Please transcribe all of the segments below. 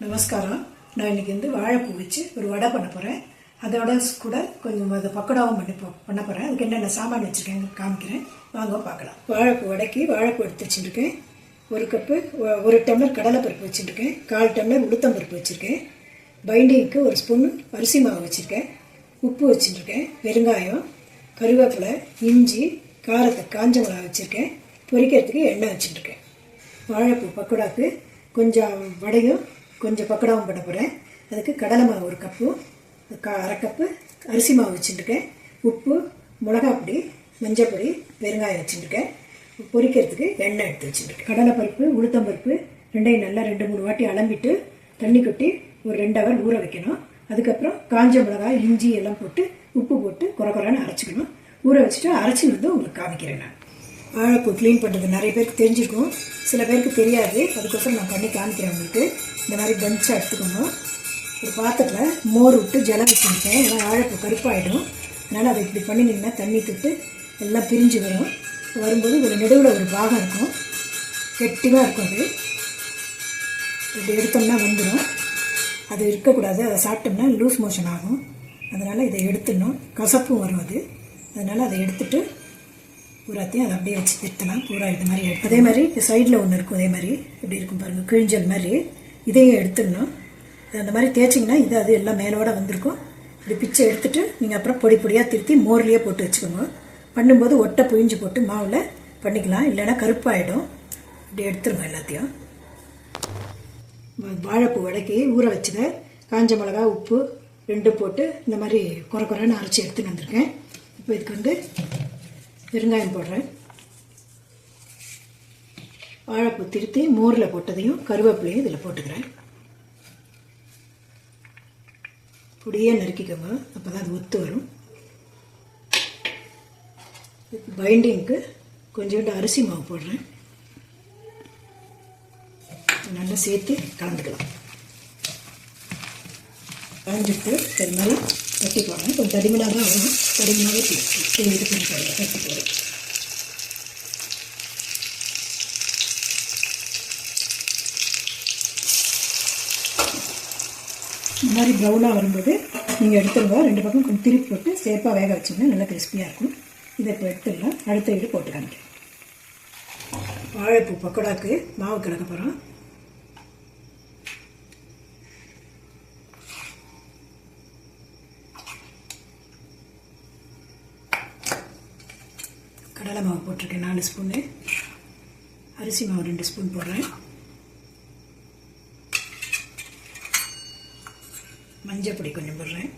நமஸ்காரம். நான் இன்றைக்கி வாழைப்பூ வச்சு ஒரு வடை பண்ண போகிறேன். அதோட கூட கொஞ்சம் அதை பக்கோடாவும் பண்ண போகிறேன். அதுக்கு என்னென்ன சாமான் வச்சுருக்கேன் காமிக்கிறேன், வாங்க பார்க்கலாம். வாழைப்பூ வடைக்கு வாழைப்பூ எடுத்து வச்சுருக்கேன். ஒரு கப்பு, ஒரு டம்ளர் கடலைப்பருப்பு வச்சுருக்கேன். 1/4 டம்ளர் உளுத்தம்பருப்பு வச்சுருக்கேன். பைண்டிங்க்கு ஒரு ஸ்பூன் அரிசி மாவு வச்சுருக்கேன். உப்பு வச்சுருக்கேன். பெருங்காயம், கருவேப்பிலை, இஞ்சி, காரத்துக்கு காஞ்ச மிளகா வச்சுருக்கேன். பொரிக்கிறதுக்கு எண்ணெய் வச்சுருக்கேன். வாழைப்பூ பக்கோடாக்கு கொஞ்சம் வடையும் கொஞ்சம் பக்கோடாவும் பண்ண போகிறேன். அதுக்கு கடலை மாவு ஒரு கப்பு, 1/2 கப்பு அரிசி மாவு வச்சுருக்கேன். உப்பு, மிளகாப்பொடி, மஞ்சள், பெருங்காயம் வச்சுருக்கேன். பொரிக்கிறதுக்கு எண்ணெய் எடுத்து வச்சுருக்கேன். கடலைப்பருப்பு, உளுத்தம்பருப்பு ரெண்டையும் நல்லா 2-3 வாட்டி அலம்பிட்டு தண்ணி கொட்டி ஒரு 2 ஹவர் ஊற வைக்கணும். அதுக்கப்புறம் காஞ்ச மிளகாய், இஞ்சி எல்லாம் போட்டு உப்பு போட்டு குறைன்னு அரைச்சிக்கணும். ஊற வச்சுட்டு அரைச்சி உங்களுக்கு காமிக்கிறேன். நான் வாழைப்பூ க்ளீன் பண்ணுறது நிறைய பேருக்கு தெரிஞ்சிருக்கும், சில பேருக்கு தெரியாது. அதுக்கோசரம் நான் பண்ணி காமிக்கிறேன் உங்களுக்கு. இந்த மாதிரி பஞ்சாக எடுத்துக்கணும். ஒரு பாத்திரத்தில் மோர் விட்டு ஜலம் வச்சுருக்கேன். ஏன்னா வாழைப்பூ கருப்பாயிடும். அதனால் அதை இப்படி பண்ணினீங்கன்னா தண்ணி தொட்டு எல்லாம் பிரிஞ்சு வரும். வரும்போது ஒரு நடுவில் ஒரு பாகம் இருக்கும், கெட்டியாக இருக்கும். அது இப்படி எடுத்தோம்னா வந்துடும். அது இருக்கக்கூடாது. அதை சாப்பிட்டோம்னா லூஸ் மோஷன் ஆகும். அதனால் இதை எடுத்துடணும். கசப்பும் வரும் அது. அதனால் அதை எடுத்துட்டு பூராத்தையும் அதை அப்படியே வச்சு திருத்தலாம். பூரா இது மாதிரி எடுத்து அதே மாதிரி சைடில் ஒன்று இருக்கும், அதே மாதிரி இப்படி இருக்கும் பாருங்கள், கிழிஞ்சல் மாதிரி. இதையும் எடுத்துடணும். அந்த மாதிரி தேய்ச்சிங்கன்னா இது அது எல்லாம் மேலோட வந்திருக்கும். இப்படி பிச்சை எடுத்துட்டு நீங்கள் அப்புறம் பொடி பொடியாக திருத்தி மோர்லேயே போட்டு வச்சுக்கோங்க. பண்ணும்போது ஒட்டை புழிஞ்சு போட்டு மாவில் பண்ணிக்கலாம், இல்லைன்னா கருப்பாயிடும். இப்படி எடுத்துருங்க எல்லாத்தையும். வாழைப்பூ வடைக்கு ஊற வச்சதை காஞ்ச மிளகா, உப்பு 2 போட்டு இந்த மாதிரி குறைன்னு அரைச்சி எடுத்துன்னு வந்திருக்கேன். இப்போ இதுக்கு பெருங்காயம் போடுறேன். வாழைப்பூ திருத்தி மோரில் போட்டதையும் கருவேப்பிலையும் இதில் போட்டுக்கிறேன். பொடியே நறுக்கிக்கோங்க, அப்போ தான் அது ஒத்து வரும். பைண்டிங்க்கு கொஞ்சோண்டு அரிசி மாவு போடுறேன். நல்லா சேர்த்து கலந்துக்கலாம். கலந்துட்டு இது மாதிரி கட்டி போடுறேன். கொஞ்சம் தடிமனாக தான் வரும். தடிமனாகவே இது பண்ணி போடுறேன், கட்டி போடுறேன். இந்த மாதிரி ப்ரௌனாக வரும்போது நீங்கள் எடுத்துருங்க. 2 பக்கம் கொஞ்சம் திருப்பி போட்டு சேஃபாக வேக வச்சிங்கன்னா நல்லா கிறிஸ்பியாக இருக்கும். இதை இப்போ எடுத்துடலாம். அடுத்த வீடு போட்டு காமிக்கிறேன். வாழைப்பூ பக்கோடாக்கு மாவு கலக்க போகிறோம். கடலை மாவு போட்டிருக்கேன் 4 ஸ்பூனு. அரிசி மாவு 2 ஸ்பூன் போடுறேன். மஞ்சள் பொடி கொஞ்சம் போடுறேன்.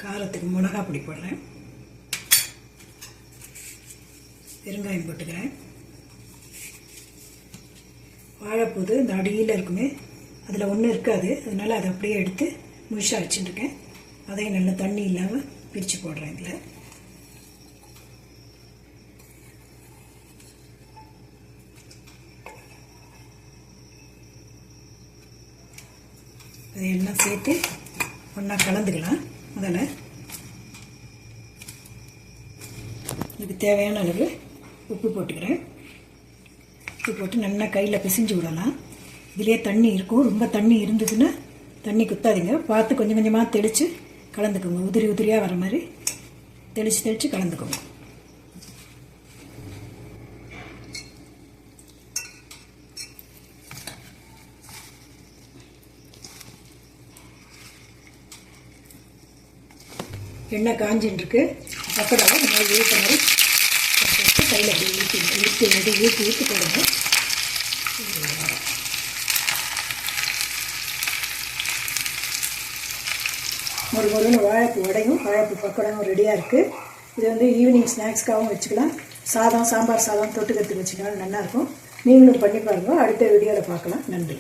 காரத்துக்கு மிளகா பொடி போடுறேன். பெருங்காயம் போட்டுக்கிறேன். வாழைப்பூது இந்த அடியில் இருக்குமே, அதில் ஒன்றும் இருக்காது. அதனால் அதை அப்படியே எடுத்து முழுசாக வச்சுட்டுருக்கேன். அதையும் நல்லா தண்ணி இல்லாமல் பிரித்து போடுறேன். இதில் அதையெல்லாம் சேர்த்து ஒன்றா கலந்துக்கலாம். அதில் இதுக்கு தேவையான அளவு உப்பு போட்டுக்கிறேன். உப்பு போட்டு நல்லா கையில் பிசைஞ்சு விடலாம். இதிலே தண்ணி இருக்கும். ரொம்ப தண்ணி இருந்ததுன்னா தண்ணி குத்தாதீங்க. பார்த்து கொஞ்சம் கொஞ்சமாக தெளித்து கலந்துக்கோங்க. உதிரியாக வர மாதிரி தெளித்து கலந்துக்கோங்க. எண்ணெய் காஞ்சின்ட்டுருக்கு. பக்கோடாவை இந்த மாதிரி ஊற்ற மாதிரி கையில் அப்படி ஊற்றி போடுங்க. ஒரு வாழைப்பூ வடையும் வாழைப்பூ பக்கோடாவும் ரெடியாக இருக்குது. இது ஈவினிங் ஸ்நாக்ஸ்க்காகவும் வச்சுக்கலாம். சாதம், சாம்பார் சாதம் தொட்டுக்கிறதுக்கு வச்சுக்கலாம், நல்லாயிருக்கும். நீங்களும் பண்ணி பாருங்கள். அடுத்த வீடியோவில் பார்க்கலாம். நன்றி.